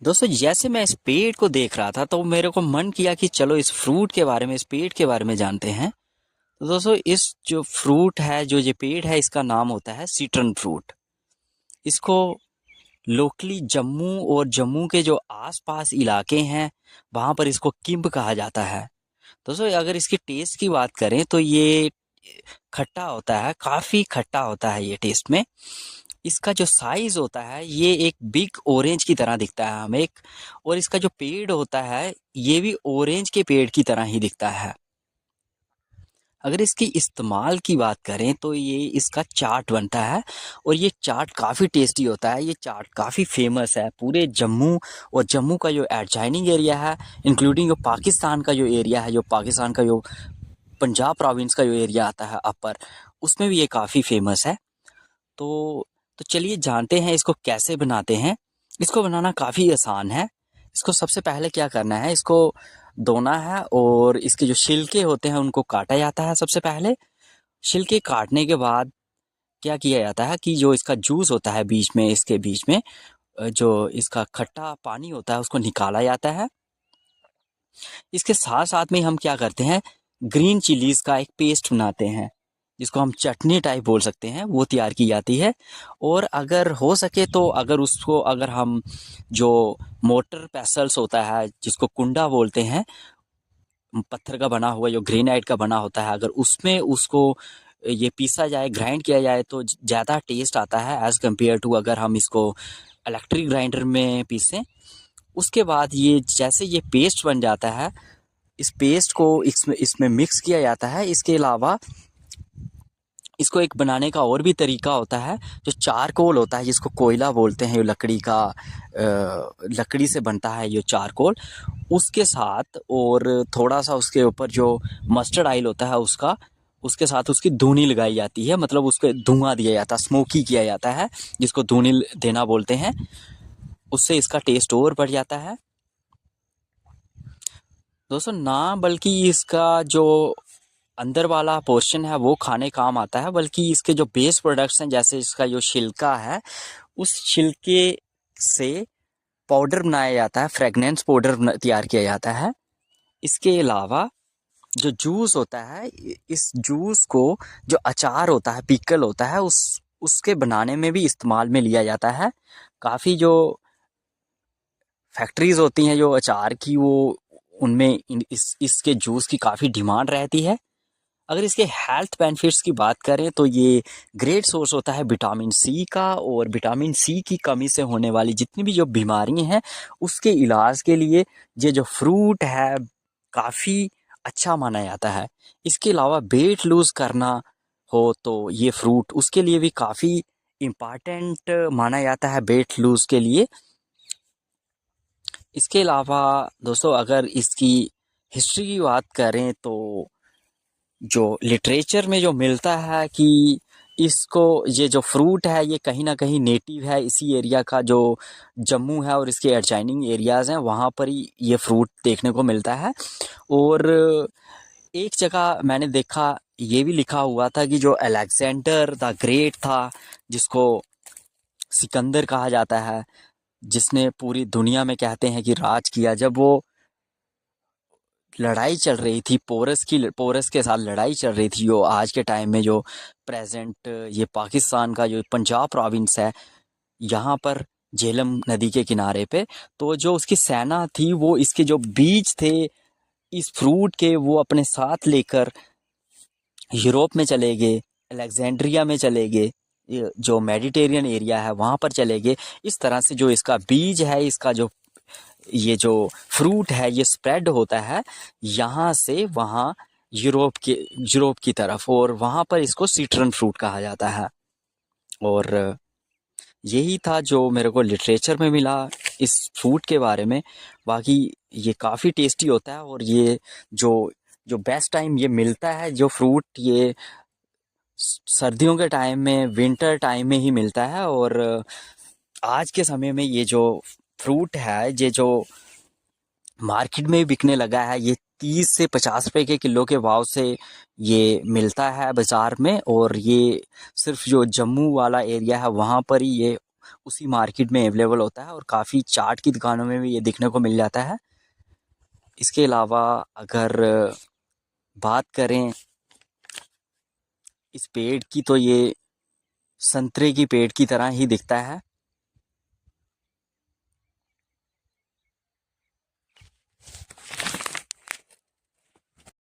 दोस्तों जैसे मैं इस पेड़ को देख रहा था तो मेरे को मन किया कि चलो इस फ्रूट के बारे में, इस पेड़ के बारे में जानते हैं। तो दोस्तों इस जो फ्रूट है, जो ये पेड़ है, इसका नाम होता है सीट्रन फ्रूट। इसको लोकली जम्मू और जम्मू के जो आसपास इलाके हैं वहां पर इसको किम्ब कहा जाता है। दोस्तों अगर इसकी टेस्ट की बात करें तो ये खट्टा होता है, काफी खट्टा होता है ये टेस्ट में। इसका जो साइज होता है ये एक बिग ऑरेंज की तरह दिखता है हमें एक। और इसका जो पेड़ होता है ये भी ऑरेंज के पेड़ की तरह ही दिखता है। अगर इसकी इस्तेमाल की बात करें तो ये इसका चाट बनता है और ये चाट काफ़ी टेस्टी होता है। ये चाट काफ़ी फेमस है पूरे जम्मू, और जम्मू का जो एडजॉइनिंग एरिया है, इंक्लूडिंग जो पाकिस्तान का जो एरिया है, जो पाकिस्तान का जो पंजाब प्रोविंस का जो एरिया आता है अपर, उसमें भी ये काफ़ी फेमस है। तो तो चलिए जानते हैं इसको कैसे बनाते हैं। इसको बनाना काफ़ी आसान है। इसको सबसे पहले क्या करना है, इसको धोना है और इसके जो छिलके होते हैं उनको काटा जाता है। सबसे पहले छिलके काटने के बाद क्या किया जाता है कि जो इसका जूस होता है बीच में, इसके बीच में जो इसका खट्टा पानी होता है उसको निकाला जाता है। इसके साथ साथ में हम क्या करते हैं, ग्रीन चिलीज का एक पेस्ट बनाते हैं जिसको हम चटनी टाइप बोल सकते हैं, वो तैयार की जाती है। और अगर हो सके तो अगर उसको, अगर हम जो मोटर पेसल्स होता है जिसको कुंडा बोलते हैं, पत्थर का बना हुआ जो ग्रेनाइट का बना होता है, अगर उसमें उसको ये पीसा जाए, ग्राइंड किया जाए तो ज़्यादा टेस्ट आता है एज़ कम्पेयर टू अगर हम इसको इलेक्ट्रिक ग्राइंडर में पीसें। उसके बाद ये जैसे ये पेस्ट बन जाता है, इस पेस्ट को इसमें इसमें मिक्स किया जाता है। इसके अलावा इसको एक बनाने का और भी तरीका होता है, जो चारकोल होता है जिसको कोयला बोलते हैं, जो लकड़ी का लकड़ी से बनता है ये चारकोल, उसके साथ और थोड़ा सा उसके ऊपर जो मस्टर्ड ऑयल होता है उसका, उसके साथ उसकी धूनी लगाई जाती है, मतलब उसको धुआं दिया जाता है, स्मोकी किया जाता है, जिसको धूनी देना बोलते हैं। उससे इसका टेस्ट और बढ़ जाता है दोस्तों। ना बल्कि इसका जो अंदर वाला पोर्शन है वो खाने काम आता है, बल्कि इसके जो बेस प्रोडक्ट्स हैं जैसे इसका जो छिलका है, उस छिलके से पाउडर बनाया जाता है, फ्रेगनेंस पाउडर तैयार किया जाता है। इसके अलावा जो जूस होता है, इस जूस को जो अचार होता है, पिकल होता है, उस उसके बनाने में भी इस्तेमाल में लिया जाता है। काफ़ी जो फैक्ट्रीज होती हैं जो अचार की, वो उनमें इसके जूस की काफ़ी डिमांड रहती है। अगर इसके हेल्थ बेनिफिट्स की बात करें तो ये ग्रेट सोर्स होता है विटामिन सी का, और विटामिन सी की कमी से होने वाली जितनी भी जो बीमारियां हैं उसके इलाज के लिए ये जो फ्रूट है काफ़ी अच्छा माना जाता है। इसके अलावा वेट लूज़ करना हो तो ये फ्रूट उसके लिए भी काफ़ी इम्पॉर्टेंट माना जाता है, वेट लूज़ के लिए। इसके अलावा दोस्तों अगर इसकी हिस्ट्री की बात करें तो जो लिटरेचर में जो मिलता है कि इसको, ये जो फ्रूट है ये कहीं ना कहीं नेटिव है इसी एरिया का, जो जम्मू है और इसके एडजॉइनिंग एरियाज़ हैं वहाँ पर ही ये फ्रूट देखने को मिलता है। और एक जगह मैंने देखा, ये भी लिखा हुआ था कि जो अलेक्जेंडर द ग्रेट था, जिसको सिकंदर कहा जाता है, जिसने पूरी दुनिया में कहते हैं कि राज किया, जब वो लड़ाई चल रही थी पोरस के साथ लड़ाई चल रही थी, जो आज के टाइम में जो प्रेजेंट ये पाकिस्तान का जो पंजाब प्रोविंस है, यहाँ पर झेलम नदी के किनारे पे, तो जो उसकी सेना थी वो इसके जो बीज थे इस फ्रूट के, वो अपने साथ लेकर यूरोप में चले गए, अलेक्जेंड्रिया में चले गए, जो मेडिटेरियन एरिया है वहाँ पर चले गए। इस तरह से जो इसका बीज है, इसका जो ये जो फ्रूट है ये स्प्रेड होता है यहाँ से वहाँ, यूरोप की तरफ, और वहाँ पर इसको सीट्रन फ्रूट कहा जाता है। और यही था जो मेरे को लिटरेचर में मिला इस फ्रूट के बारे में। बाकी ये काफ़ी टेस्टी होता है, और ये जो जो बेस्ट टाइम ये मिलता है जो फ्रूट, ये सर्दियों के टाइम में, विंटर टाइम में ही मिलता है। और आज के समय में ये जो फ्रूट है, ये जो मार्केट में बिकने लगा है, ये 30 से 50 रुपए के किलो के भाव से ये मिलता है बाज़ार में। और ये सिर्फ जो जम्मू वाला एरिया है वहाँ पर ही ये उसी मार्केट में अवेलेबल होता है और काफ़ी चाट की दुकानों में भी ये दिखने को मिल जाता है। इसके अलावा अगर बात करें इस पेड़ की, तो ये संतरे की पेड़ की तरह ही दिखता है।